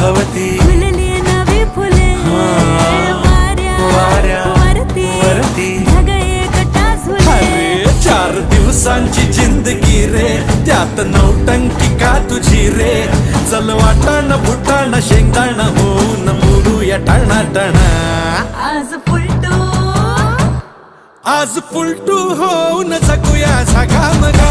भवती फुलली नवी फुले वाऱ्या वरती ढग एकटा झुले. अरे 4 दिवसांची जिंदगी रे, त्यात नौटंकी का तुझी रे. चल वाटाण फुटाण शेंगदाण होऊन मुडूया टणा. आज पुलटू होऊन जगूया झगामगा.